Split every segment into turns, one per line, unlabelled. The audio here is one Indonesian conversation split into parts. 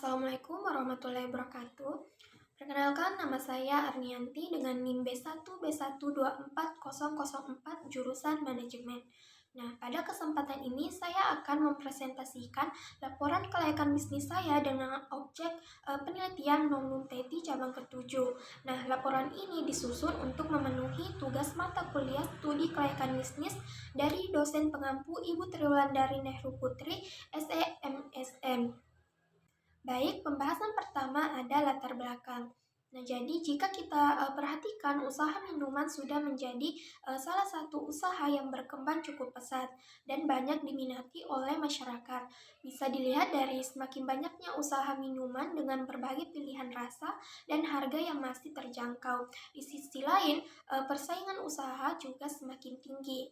Assalamualaikum warahmatullahi wabarakatuh. Perkenalkan, nama saya Arnianti dengan NIM B1B1240004 jurusan Manajemen. Nah, pada kesempatan ini saya akan mempresentasikan laporan kelayakan bisnis saya dengan objek penelitian Nomnum TETI cabang ke-7. Nah, laporan ini disusun untuk memenuhi tugas mata kuliah studi kelayakan bisnis dari dosen pengampu Ibu Triwulandari Nehru Putri, SEMSM. Baik, pembahasan pertama ada latar belakang. Nah, jadi jika kita perhatikan, usaha minuman sudah menjadi salah satu usaha yang berkembang cukup pesat dan banyak diminati oleh masyarakat. Bisa dilihat dari semakin banyaknya usaha minuman dengan berbagai pilihan rasa dan harga yang masih terjangkau. Di sisi lain, persaingan usaha juga semakin tinggi.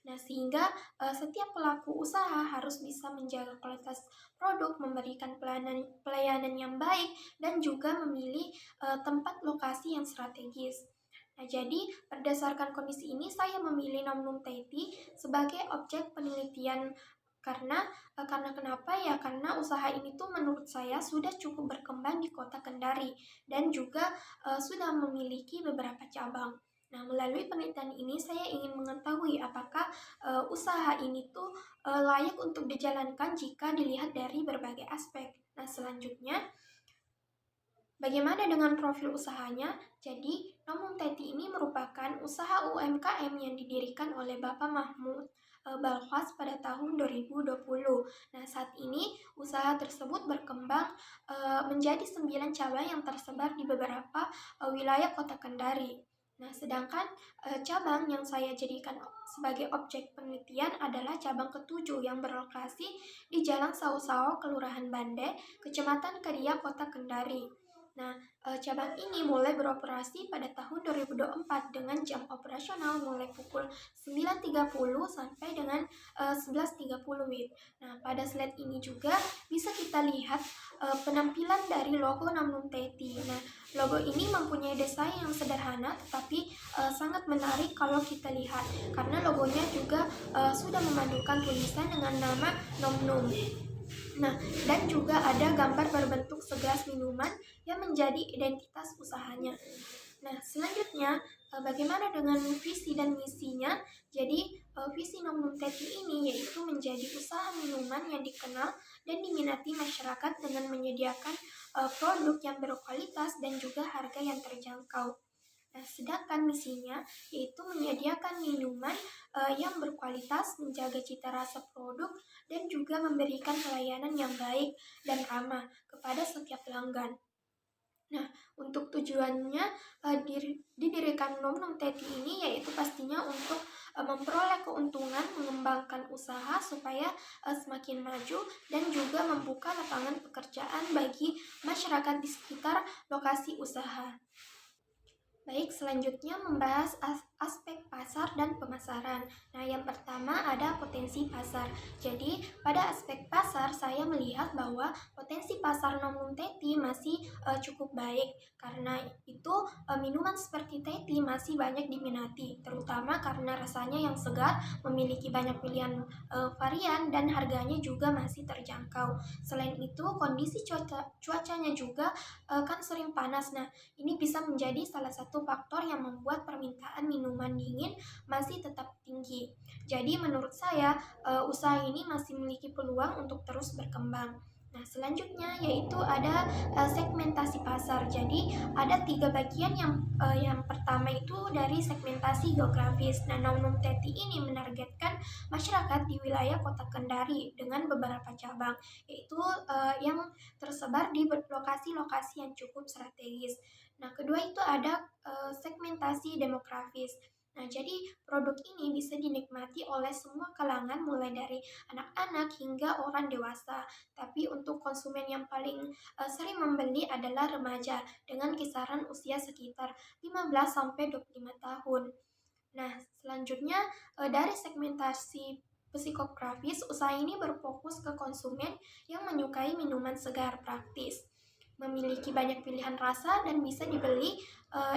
Nah, sehingga setiap pelaku usaha harus bisa menjaga kualitas produk, memberikan pelayanan yang baik, dan juga memilih tempat lokasi yang strategis. Nah, jadi berdasarkan kondisi ini, saya memilih Nomnum TETI sebagai objek penelitian karena kenapa ya? Karena usaha ini tuh menurut saya sudah cukup berkembang di Kota Kendari dan juga sudah memiliki beberapa cabang. Nah, melalui penelitian ini saya ingin mengetahui apakah usaha ini tuh layak untuk dijalankan jika dilihat dari berbagai aspek. Nah, selanjutnya, bagaimana dengan profil usahanya? Jadi, Nomum TETI ini merupakan usaha UMKM yang didirikan oleh Bapak Mahmud Balkhas pada tahun 2020. Nah, saat ini usaha tersebut berkembang menjadi 9 cabang yang tersebar di beberapa wilayah Kota Kendari. Nah, sedangkan cabang yang saya jadikan sebagai objek penelitian adalah cabang ke-7 yang berlokasi di Jalan Sao-Sao, Kelurahan Bande, Kecamatan Kedia, Kota Kendari. Nah, cabang ini mulai beroperasi pada tahun 2024 dengan jam operasional mulai pukul 9.30 sampai dengan 11.30 WIB. Nah, pada slide ini juga bisa kita lihat penampilan dari logo Nomnum TETI. Nah, logo ini mempunyai desain yang sederhana tetapi sangat menarik kalau kita lihat karena logonya juga sudah memandukan tulisan dengan nama Nomnum. Nah, dan juga ada gambar berbentuk segelas minuman yang menjadi identitas usahanya. Nah, selanjutnya, bagaimana dengan visi dan misinya? Jadi, visi Nomnum TETI ini yaitu menjadi usaha minuman yang dikenal dan diminati masyarakat dengan menyediakan produk yang berkualitas dan juga harga yang terjangkau. Nah, sedangkan misinya yaitu menyediakan minuman yang berkualitas, menjaga cita rasa produk, dan juga memberikan pelayanan yang baik dan ramah kepada setiap pelanggan. Nah, untuk tujuannya didirikan Nomnum TETI ini yaitu pastinya untuk memperoleh keuntungan, mengembangkan usaha supaya semakin maju dan juga membuka lapangan pekerjaan bagi masyarakat di sekitar lokasi usaha. Baik, selanjutnya membahas aspek pasar dan pemasaran. Nah, yang pertama ada potensi pasar. Jadi, pada aspek pasar saya melihat bahwa potensi pasar Nomnum TETI masih cukup baik. Karena itu, minuman seperti TETI masih banyak diminati, terutama karena rasanya yang segar, memiliki banyak pilihan varian, dan harganya juga masih terjangkau. Selain itu, kondisi cuacanya juga kan sering panas. Nah, ini bisa menjadi salah satu faktor yang membuat permintaan minuman dingin masih tetap tinggi. Jadi menurut saya usaha ini masih memiliki peluang untuk terus berkembang. Nah, selanjutnya yaitu ada segmentasi pasar. Jadi ada 3 bagian yang pertama itu dari segmentasi geografis. Nah, Nomnum TETI ini menargetkan masyarakat di wilayah Kota Kendari dengan beberapa cabang, yaitu yang tersebar di lokasi-lokasi yang cukup strategis. Nah, kedua itu ada segmentasi demografis. Nah, jadi produk ini bisa dinikmati oleh semua kalangan mulai dari anak-anak hingga orang dewasa. Tapi untuk konsumen yang paling sering membeli adalah remaja dengan kisaran usia sekitar 15 sampai 25 tahun. Nah, selanjutnya dari segmentasi psikografis, usaha ini berfokus ke konsumen yang menyukai minuman segar praktis, memiliki banyak pilihan rasa dan bisa dibeli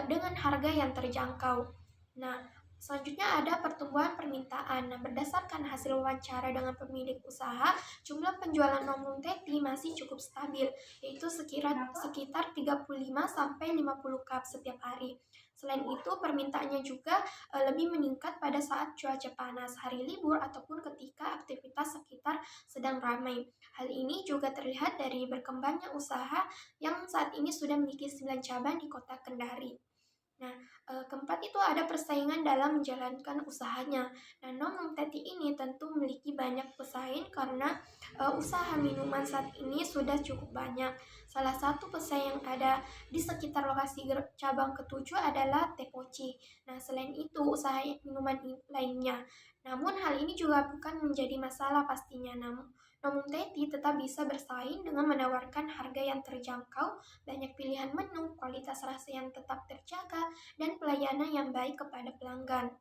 dengan harga yang terjangkau. Nah, Selanjutnya ada pertumbuhan permintaan. Nah, berdasarkan hasil wawancara dengan pemilik usaha, jumlah penjualan non teti masih cukup stabil, yaitu sekitar 35 sampai 50 cup setiap hari. Selain itu, permintaannya juga lebih meningkat pada saat cuaca panas, hari libur, ataupun ketika aktivitas sekitar sedang ramai. Hal ini juga terlihat dari berkembangnya usaha yang saat ini sudah memiliki 9 cabang di kota Kendari. Nah, keempat itu ada persaingan dalam menjalankan usahanya. Nah, non teti ini tentu memiliki banyak pesaing karena usaha minuman saat ini sudah cukup banyak. Salah satu pesaing yang ada di sekitar lokasi cabang ketujuh adalah Tepoci. Nah, selain itu usaha minuman lainnya. Namun hal ini juga bukan menjadi masalah pastinya. Namun Teti tetap bisa bersaing dengan menawarkan harga yang terjangkau, banyak pilihan menu, kualitas rasa yang tetap terjaga, dan pelayanan yang baik kepada pelanggan.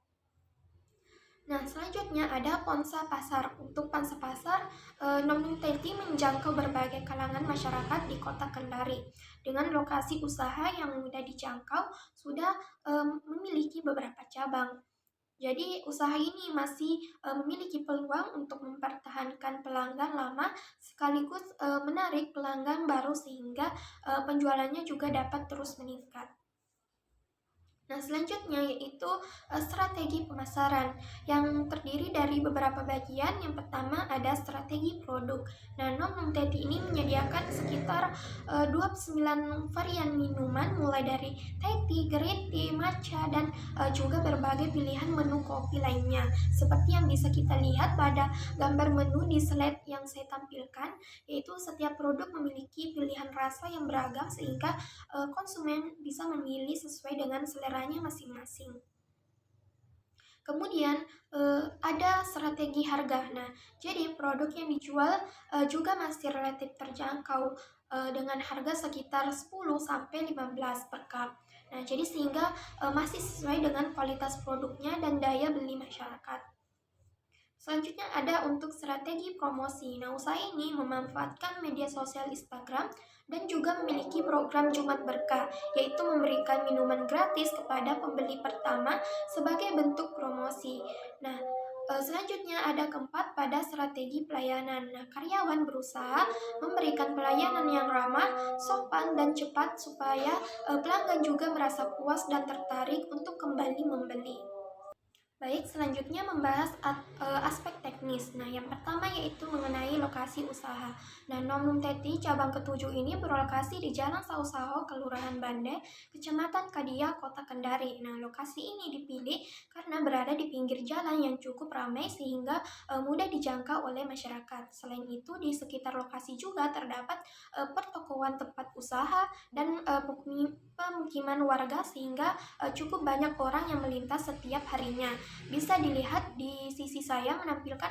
Nah, selanjutnya ada Ponsa Pasar. Untuk Ponsa Pasar, Nom Teti menjangkau berbagai kalangan masyarakat di kota Kendari. Dengan lokasi usaha yang mudah dijangkau, sudah memiliki beberapa cabang. Jadi usaha ini masih memiliki peluang untuk mempertahankan pelanggan lama sekaligus menarik pelanggan baru sehingga penjualannya juga dapat terus meningkat. Nah, selanjutnya yaitu strategi pemasaran yang terdiri dari beberapa bagian. Yang pertama ada strategi produk. Nah, Nom Teti ini menyediakan sekitar 29 varian minuman mulai dari teti, green tea, matcha, dan juga berbagai pilihan menu kopi lainnya. Seperti yang bisa kita lihat pada gambar menu di slide yang saya tampilkan, yaitu setiap produk memiliki pilihan rasa yang beragam sehingga konsumen bisa memilih sesuai dengan seleranya masing-masing. Kemudian ada strategi harga. Nah, jadi produk yang dijual juga masih relatif terjangkau dengan harga sekitar 10 sampai 15 per cup. Nah, jadi sehingga masih sesuai dengan kualitas produknya dan daya beli masyarakat. Selanjutnya ada untuk strategi promosi. Nah, usaha ini memanfaatkan media sosial Instagram dan juga memiliki program Jumat Berkah, yaitu memberikan minuman gratis kepada pembeli pertama sebagai bentuk promosi. Nah, selanjutnya ada keempat pada strategi pelayanan. Nah, karyawan berusaha memberikan pelayanan yang ramah, sopan, dan cepat supaya pelanggan juga merasa puas dan tertarik untuk kembali membeli. Baik, selanjutnya membahas aspek teknis. Nah, yang pertama yaitu mengenai lokasi usaha. Nah, Nom Teti cabang ketujuh ini berlokasi di Jalan Sausaho, Kelurahan Bande, Kecamatan Kadia, Kota Kendari. Nah, lokasi ini dipilih karena berada di pinggir jalan yang cukup ramai sehingga mudah dijangkau oleh masyarakat. Selain itu, di sekitar lokasi juga terdapat pertokoan tempat usaha dan pemukiman warga sehingga cukup banyak orang yang melintas setiap harinya. Bisa dilihat di sisi saya menampilkan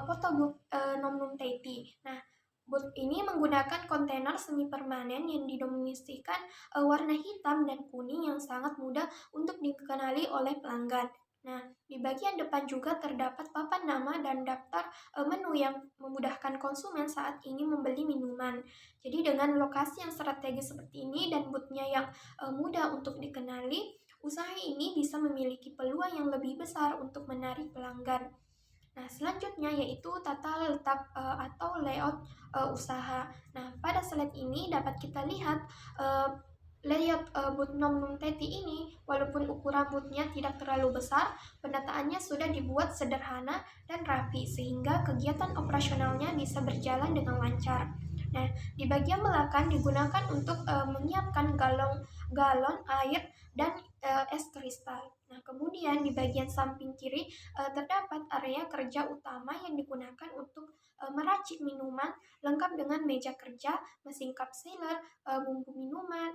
foto booth Nom Teti. Nah, booth ini menggunakan kontainer semi permanen yang didominasikan warna hitam dan kuning yang sangat mudah untuk dikenali oleh pelanggan. Nah, di bagian depan juga terdapat papan nama dan daftar menu yang memudahkan konsumen saat ingin membeli minuman. Jadi dengan lokasi yang strategis seperti ini dan booth-nya yang mudah untuk dikenali, usaha ini bisa memiliki peluang yang lebih besar untuk menarik pelanggan. Nah, selanjutnya yaitu tata letak atau layout usaha. Nah, pada slide ini dapat kita lihat layout booth Nom Teti ini, walaupun ukuran booth-nya tidak terlalu besar, penataannya sudah dibuat sederhana dan rapi sehingga kegiatan operasionalnya bisa berjalan dengan lancar. Nah, di bagian belakang digunakan untuk menyiapkan galon air dan es kristal. Nah, kemudian di bagian samping kiri terdapat area kerja utama yang digunakan untuk meracik minuman lengkap dengan meja kerja, mesin cup sealer,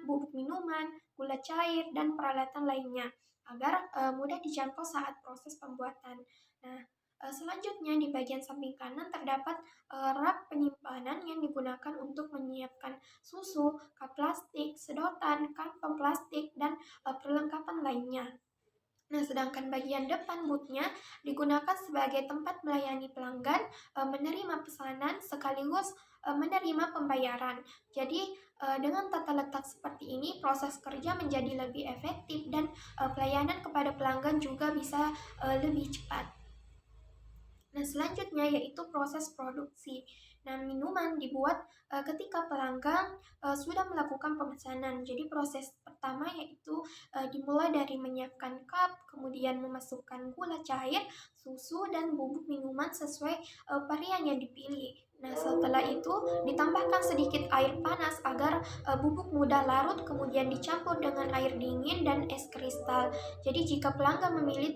bubuk minuman, gula cair, dan peralatan lainnya agar mudah dijangkau saat proses pembuatan. Nah, selanjutnya di bagian samping kanan terdapat rak penyimpanan yang digunakan untuk menyiapkan susu, cup plastik, sedotan, kantong plastik, dan perlengkapan lainnya. Nah, sedangkan bagian depan booth-nya digunakan sebagai tempat melayani pelanggan, menerima pesanan sekaligus menerima pembayaran. Jadi dengan tata letak seperti ini, proses kerja menjadi lebih efektif dan pelayanan kepada pelanggan juga bisa lebih cepat. Nah, selanjutnya yaitu proses produksi. Nah, minuman dibuat ketika pelanggan sudah melakukan pemesanan. Jadi proses pertama yaitu dimulai dari menyiapkan cup, kemudian memasukkan gula cair, susu, dan bubuk minuman sesuai varian yang dipilih. Nah, setelah itu ditambahkan sedikit air panas agar bubuk mudah larut, kemudian dicampur dengan air dingin dan es kristal. Jadi jika pelanggan memilih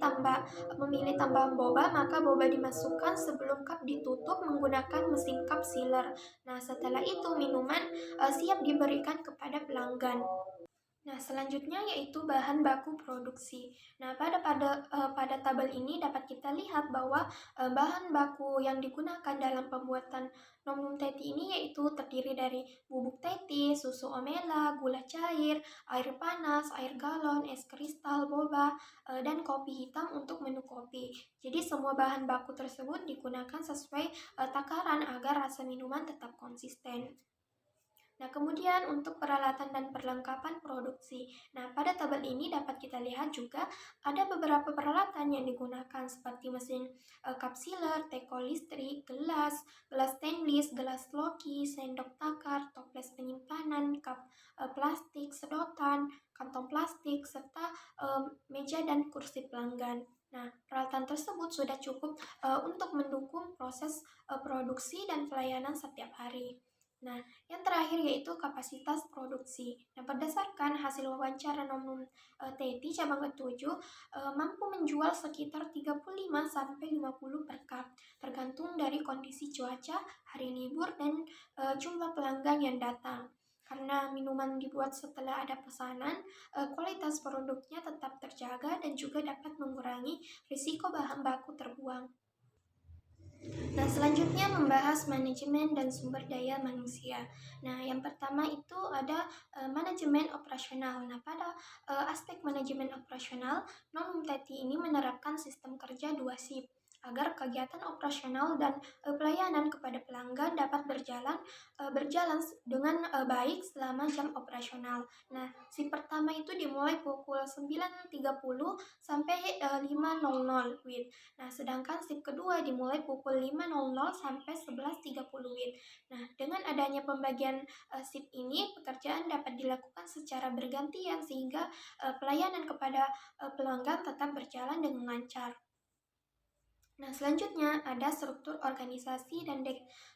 tambahan boba, maka boba dimasukkan sebelum cup ditutup menggunakan mesin cup sealer. Nah, setelah itu minuman siap diberikan kepada pelanggan. Nah, selanjutnya yaitu bahan baku produksi. Nah, pada tabel ini dapat kita lihat bahwa bahan baku yang digunakan dalam pembuatan Nong Teti ini yaitu terdiri dari bubuk teti, susu omela, gula cair, air panas, air galon, es kristal, boba, dan kopi hitam untuk menu kopi. Jadi semua bahan baku tersebut digunakan sesuai takaran agar rasa minuman tetap konsisten. Nah, kemudian untuk peralatan dan perlengkapan produksi. Nah, pada tabel ini dapat kita lihat juga ada beberapa peralatan yang digunakan seperti mesin cup sealer, teko listrik, gelas stainless, gelas loki, sendok takar, toples penyimpanan, cup plastik, sedotan, kantong plastik, serta meja dan kursi pelanggan. Nah, peralatan tersebut sudah cukup untuk mendukung proses produksi dan pelayanan setiap hari. Nah, yang terakhir yaitu kapasitas produksi. Nah, berdasarkan hasil wawancara Nong Teti cabang ke-7 mampu menjual sekitar 35-50 per cup, tergantung dari kondisi cuaca, hari libur, dan jumlah pelanggan yang datang. Karena minuman dibuat setelah ada pesanan, kualitas produknya tetap terjaga dan juga dapat mengurangi risiko bahan baku terbuang. Nah, selanjutnya membahas manajemen dan sumber daya manusia. Nah, yang pertama itu ada manajemen operasional. Nah, pada aspek manajemen operasional, Nong Teti ini menerapkan sistem kerja 2 shift agar kegiatan operasional dan pelayanan kepada pelanggan dapat berjalan dengan baik selama jam operasional. Nah, shift pertama itu dimulai pukul 9.30 sampai 5.00 WIB. Nah, sedangkan shift kedua dimulai pukul 5.00 sampai 11.30 WIB. Nah, dengan adanya pembagian shift ini, pekerjaan dapat dilakukan secara bergantian sehingga pelayanan kepada pelanggan tetap berjalan dengan lancar. Nah, selanjutnya ada struktur organisasi dan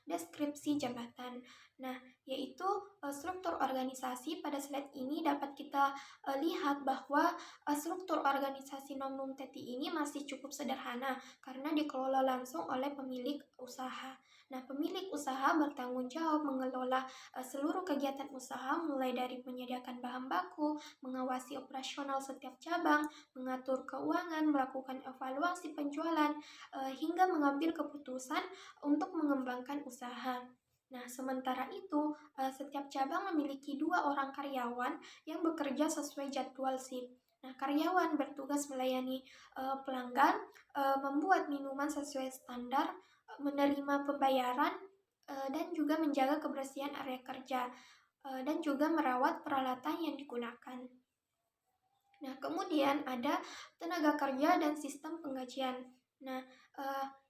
deskripsi jabatan. Nah, yaitu struktur organisasi pada slide ini dapat kita lihat bahwa struktur organisasi Nong Teti ini masih cukup sederhana karena dikelola langsung oleh pemilik usaha. Nah, pemilik usaha bertanggung jawab mengelola seluruh kegiatan usaha mulai dari menyediakan bahan baku, mengawasi operasional setiap cabang, mengatur keuangan, melakukan evaluasi penjualan, hingga mengambil keputusan untuk mengembangkan usaha. Nah, sementara itu, setiap cabang memiliki 2 orang karyawan yang bekerja sesuai jadwal shift. Nah, karyawan bertugas melayani pelanggan, membuat minuman sesuai standar, menerima pembayaran, dan juga menjaga kebersihan area kerja, dan juga merawat peralatan yang digunakan. Nah, kemudian ada tenaga kerja dan sistem penggajian. Nah,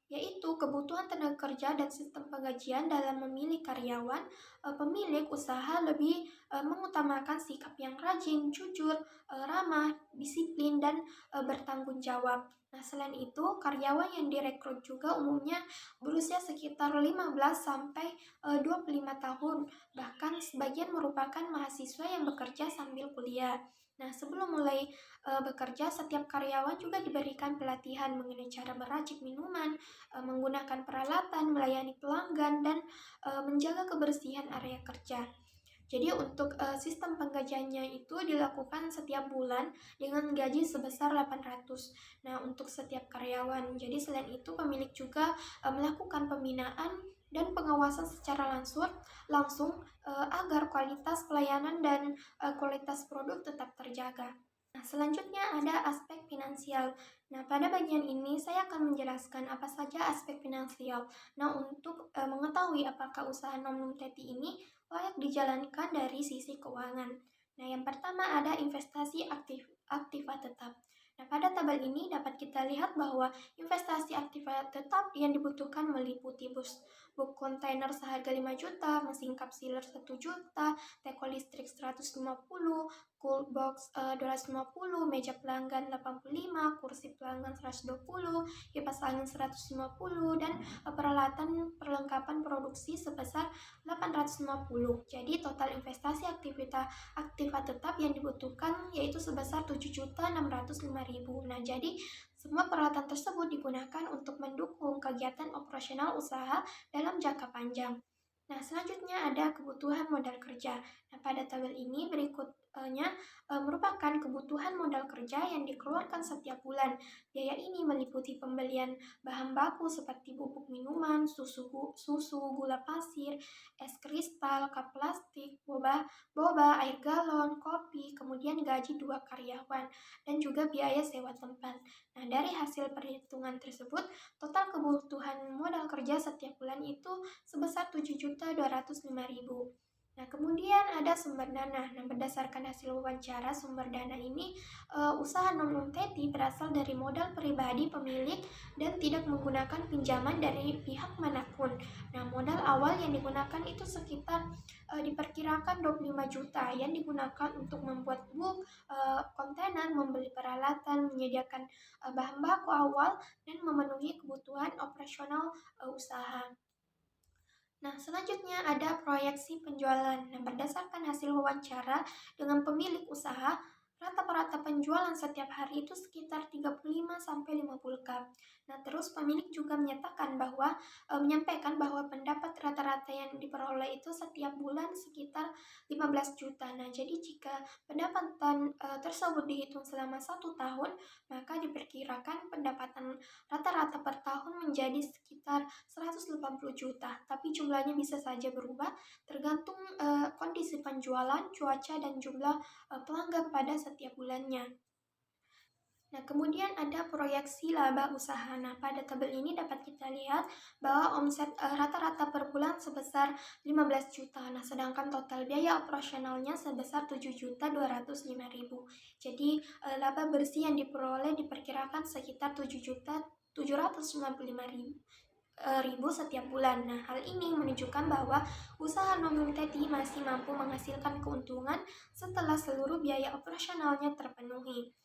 yaitu kebutuhan tenaga kerja dan sistem penggajian dalam memilih karyawan, pemilik usaha lebih mengutamakan sikap yang rajin, jujur, ramah, disiplin, dan bertanggung jawab. Nah, selain itu, karyawan yang direkrut juga umumnya berusia sekitar 15 sampai 25 tahun, bahkan sebagian merupakan mahasiswa yang bekerja sambil kuliah. Nah, sebelum mulai bekerja, setiap karyawan juga diberikan pelatihan mengenai cara meracik minuman, menggunakan peralatan, melayani pelanggan, dan menjaga kebersihan area kerja. Jadi untuk sistem penggajiannya itu dilakukan setiap bulan dengan gaji sebesar 800. Nah, untuk setiap karyawan. Jadi selain itu pemilik juga melakukan pembinaan dan pengawasan secara langsung agar kualitas pelayanan dan kualitas produk tetap terjaga. Nah, selanjutnya ada aspek finansial. Nah, pada bagian ini saya akan menjelaskan apa saja aspek finansial. Nah, untuk mengetahui apakah usaha non teti ini layak dijalankan dari sisi keuangan. Nah, yang pertama ada investasi aktiva tetap. Nah, pada tabel ini dapat kita lihat bahwa investasi aktiva tetap yang dibutuhkan meliputi buk kontainer seharga 5 juta, mesin kapsiler 1 juta, teko listrik 150, cool box 250, meja pelanggan 85, kursi pelanggan 120, kipas angin 150, dan peralatan perlengkapan produksi sebesar 850. Jadi total investasi aktiva tetap yang dibutuhkan yaitu sebesar 7.605.000. Nah, jadi semua peralatan tersebut digunakan untuk mendukung kegiatan operasional usaha dalam jangka panjang. Nah, selanjutnya ada kebutuhan modal kerja. Nah, pada tabel ini berikutnya merupakan kebutuhan modal kerja yang dikeluarkan setiap bulan. Biaya ini meliputi pembelian bahan baku seperti bubuk minuman, susu, gula pasir, es kristal, cup plastik, boba, air galon, kopi, kemudian gaji 2 karyawan, dan juga biaya sewa tempat. Nah, dari hasil perhitungan tersebut, total kebutuhan modal kerja setiap bulan itu sebesar 7.205.000. Nah, kemudian ada sumber dana. Nah, berdasarkan hasil wawancara sumber dana ini, usaha non teti berasal dari modal pribadi pemilik dan tidak menggunakan pinjaman dari pihak manapun. Nah, modal awal yang digunakan itu sekitar diperkirakan 25 juta yang digunakan untuk membuat buk, kontainer, membeli peralatan, menyediakan bahan baku awal, dan memenuhi kebutuhan operasional usaha. Nah, selanjutnya ada proyeksi penjualan. Nah, berdasarkan hasil wawancara dengan pemilik usaha, rata-rata penjualan setiap hari itu sekitar 35-50 cup. Nah, terus pemilik juga menyampaikan bahwa pendapat rata-rata yang diperoleh itu setiap bulan sekitar 15 juta. Nah, jadi jika pendapatan tersebut dihitung selama 1 tahun, maka diperkirakan pendapatan rata-rata per tahun menjadi sekitar 180 juta. Tapi jumlahnya bisa saja berubah tergantung kondisi penjualan, cuaca, dan jumlah pelanggan pada setiap bulannya. Nah, kemudian ada proyeksi laba usaha. Nah, pada tabel ini dapat kita lihat bahwa omset rata-rata per bulan sebesar 15 juta. Nah, sedangkan total biaya operasionalnya sebesar 7.205.000. Jadi, laba bersih yang diperoleh diperkirakan sekitar 7.795.000 setiap bulan. Nah, hal ini menunjukkan bahwa usaha non teti masih mampu menghasilkan keuntungan setelah seluruh biaya operasionalnya terpenuhi.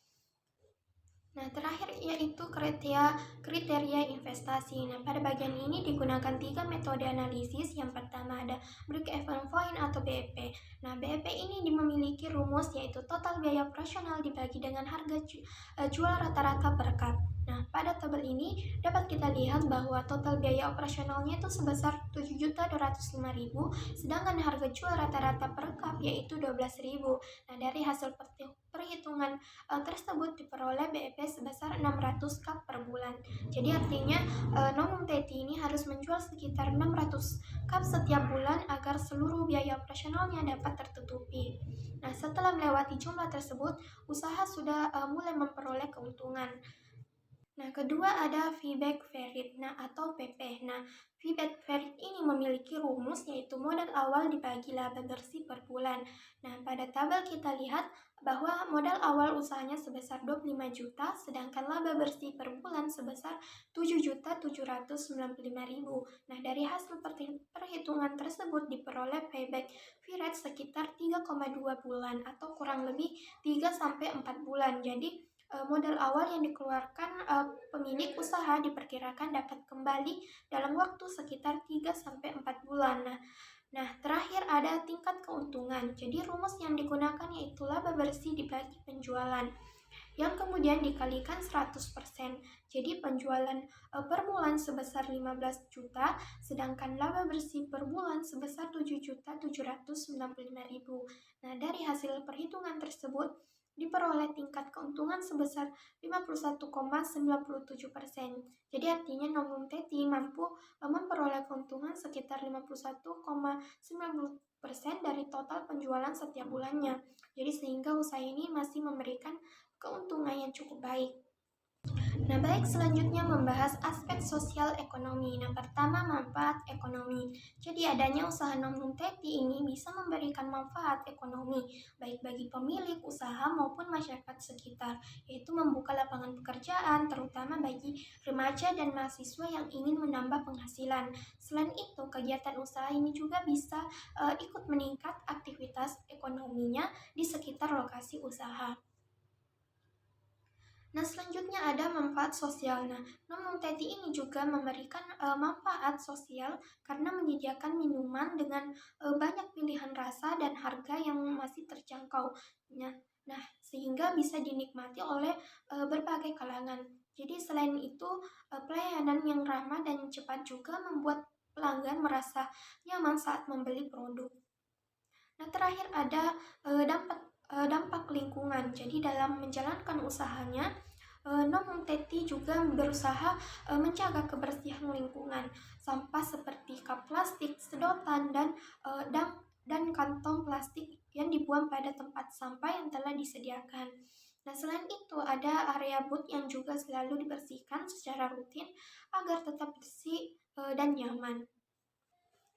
Nah, terakhir yaitu kriteria investasi. Nah, pada bagian ini digunakan 3 metode analisis. Yang pertama ada break-even point atau BEP. Nah, BEP ini memiliki rumus yaitu total biaya operasional dibagi dengan harga jual rata-rata per cup. Nah, pada tabel ini dapat kita lihat bahwa total biaya operasionalnya itu sebesar 7.205.000, sedangkan harga jual rata-rata per cup yaitu 12.000. Nah, dari hasil perhitungan tersebut diperoleh BEP sebesar 600 cup per bulan. Jadi artinya non teti ini harus menjual sekitar 600 cup setiap bulan agar seluruh biaya operasionalnya dapat tertutupi. Nah, setelah melewati jumlah tersebut, usaha sudah mulai memperoleh keuntungan. Nah, kedua ada feedback Ferit, atau PP. Nah, feedback Ferit ini memiliki rumus yaitu modal awal dibagi laba bersih per bulan. Nah, pada tabel kita lihat bahwa modal awal usahanya sebesar 25 juta, sedangkan laba bersih per bulan sebesar 7.795.000. Nah, dari hasil perhitungan tersebut diperoleh payback Ferit sekitar 3,2 bulan atau kurang lebih 3-4 bulan. Jadi, modal awal yang dikeluarkan pemilik usaha diperkirakan dapat kembali dalam waktu sekitar 3-4 bulan. Nah, terakhir ada tingkat keuntungan. Jadi rumus yang digunakan yaitu laba bersih dibagi penjualan, yang kemudian dikalikan 100%. Jadi penjualan per bulan sebesar 15 juta, sedangkan laba bersih per bulan sebesar 7.795.000. Nah, dari hasil perhitungan tersebut diperoleh tingkat keuntungan sebesar 51,97%. Jadi artinya Novum Teti mampu memperoleh keuntungan sekitar 51,90% dari total penjualan setiap bulannya. Jadi sehingga usaha ini masih memberikan keuntungan yang cukup baik. Nah, baik, selanjutnya membahas aspek sosial ekonomi. Nah, pertama, manfaat ekonomi. Jadi, adanya usaha Nonum Teti ini bisa memberikan manfaat ekonomi, baik bagi pemilik usaha maupun masyarakat sekitar, yaitu membuka lapangan pekerjaan, terutama bagi remaja dan mahasiswa yang ingin menambah penghasilan. Selain itu, kegiatan usaha ini juga bisa ikut meningkat aktivitas ekonominya di sekitar lokasi usaha. Nah, selanjutnya ada manfaat sosial. Nah, Nonum Teti ini juga memberikan manfaat sosial karena menyediakan minuman dengan banyak pilihan rasa dan harga yang masih terjangkau. Nah, sehingga bisa dinikmati oleh berbagai kalangan. Jadi selain itu, pelayanan yang ramah dan cepat juga membuat pelanggan merasa nyaman saat membeli produk. Nah, terakhir ada dampak lingkungan. Jadi dalam menjalankan usahanya, Nonum Teti juga berusaha menjaga kebersihan lingkungan. Sampah seperti cup plastik, sedotan, dan kantong plastik yang dibuang pada tempat sampah yang telah disediakan. Nah, selain itu ada area booth yang juga selalu dibersihkan secara rutin agar tetap bersih dan nyaman.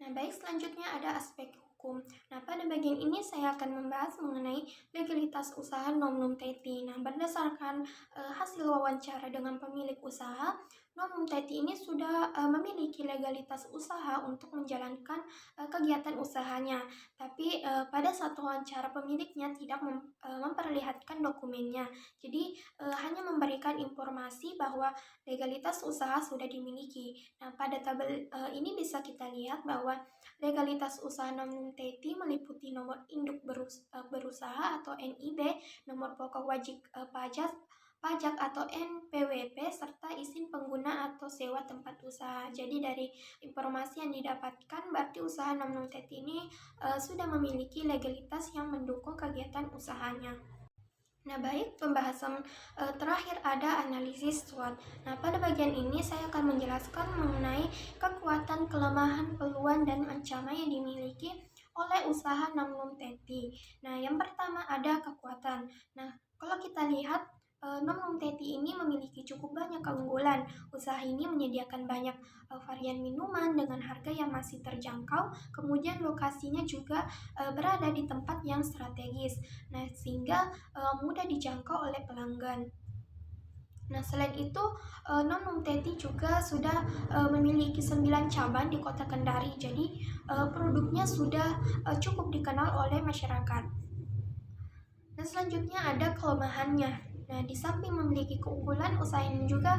Nah, baik, selanjutnya ada aspek hukum. Nah, pada bagian ini saya akan membahas mengenai legalitas usaha Nonum Teti. Nah, berdasarkan hasil wawancara dengan pemilik usaha, Nonum Teti ini sudah memiliki legalitas usaha untuk menjalankan kegiatan usahanya. Tapi pada saat wawancara pemiliknya tidak memperlihatkan dokumennya. Jadi hanya memberikan informasi bahwa legalitas usaha sudah dimiliki. Nah, pada tabel ini bisa kita lihat bahwa legalitas usaha Nonum Teti meliputi nomor induk berusaha atau NIB, nomor pokok wajib pajak atau NPWP, serta izin pengguna atau sewa tempat usaha. Jadi dari informasi yang didapatkan, berarti usaha Nonum Teti ini sudah memiliki legalitas yang mendukung kegiatan usahanya. Nah, baik, pembahasan terakhir ada analisis SWOT. Nah, pada bagian ini saya akan menjelaskan mengenai kekuatan, kelemahan, peluang, dan ancaman yang dimiliki oleh usaha Nonum Teti. Nah, yang pertama ada kekuatan. Nah, kalau kita lihat Nonum Teti ini memiliki cukup banyak keunggulan. Usaha ini menyediakan banyak varian minuman dengan harga yang masih terjangkau. Kemudian lokasinya juga berada di tempat yang strategis. Nah, sehingga mudah dijangkau oleh pelanggan. Nah, selain itu, Nonum Teti juga sudah memiliki 9 cabang di Kota Kendari. Jadi, produknya sudah cukup dikenal oleh masyarakat. Nah, selanjutnya ada kelemahannya. Nah, di samping memiliki keunggulan, usaha ini juga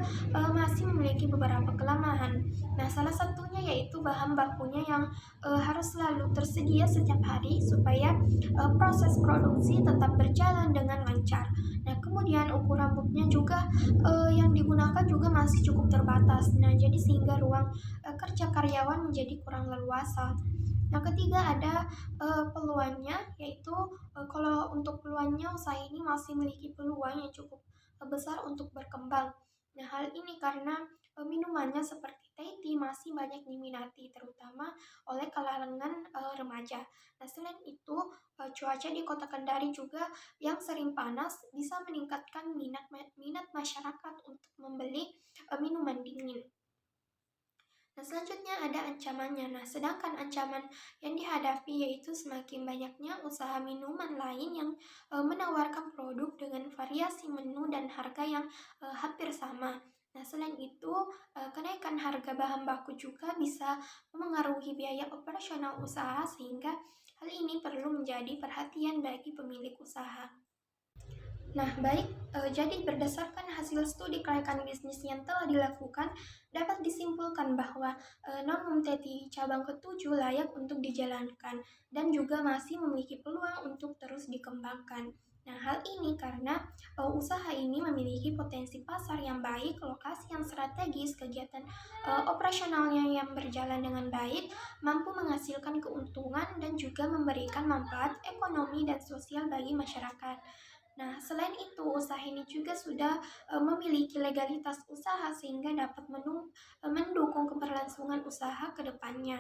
masih memiliki beberapa kelemahan. Nah, salah satunya yaitu bahan bakunya yang harus selalu tersedia setiap hari supaya proses produksi tetap berjalan dengan lancar. Nah, kemudian ukuran bootnya juga yang digunakan juga masih cukup terbatas. Nah, jadi sehingga ruang kerja karyawan menjadi kurang leluasa. Nah, ketiga ada peluangnya, yaitu kalau untuk peluangnya usaha ini masih memiliki peluang yang cukup besar untuk berkembang. Nah, hal ini karena minumannya seperti teh masih banyak diminati, terutama oleh kalangan remaja. Nah, selain itu, cuaca di Kota Kendari juga yang sering panas bisa meningkatkan minat masyarakat untuk membeli minuman dingin. Nah, selanjutnya ada ancamannya. Nah, sedangkan ancaman yang dihadapi yaitu semakin banyaknya usaha minuman lain yang menawarkan produk dengan variasi menu dan harga yang hampir sama. Nah, selain itu, kenaikan harga bahan baku juga bisa mengaruhi biaya operasional usaha sehingga hal ini perlu menjadi perhatian bagi pemilik usaha. Nah, baik, jadi berdasarkan hasil studi kelayakan bisnis yang telah dilakukan, dapat disimpulkan bahwa Nonum Teti cabang ke-7 layak untuk dijalankan dan juga masih memiliki peluang untuk terus dikembangkan. Nah, hal ini karena usaha ini memiliki potensi pasar yang baik, lokasi yang strategis, kegiatan operasionalnya yang berjalan dengan baik, mampu menghasilkan keuntungan dan juga memberikan manfaat ekonomi dan sosial bagi masyarakat. Nah, selain itu, usaha ini juga sudah memiliki legalitas usaha sehingga dapat mendukung keberlangsungan usaha ke depannya.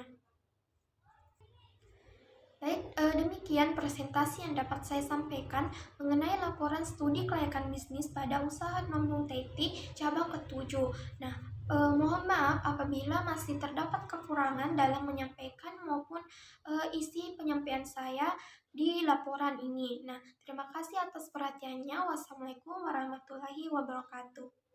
Baik, demikian presentasi yang dapat saya sampaikan mengenai laporan studi kelayakan bisnis pada usaha Nomnung Teti cabang ketujuh. Nah, mohon maaf apabila masih terdapat kekurangan dalam menyampaikan maupun isi penyampaian saya di laporan ini. Nah, terima kasih atas perhatiannya. Wassalamualaikum warahmatullahi wabarakatuh.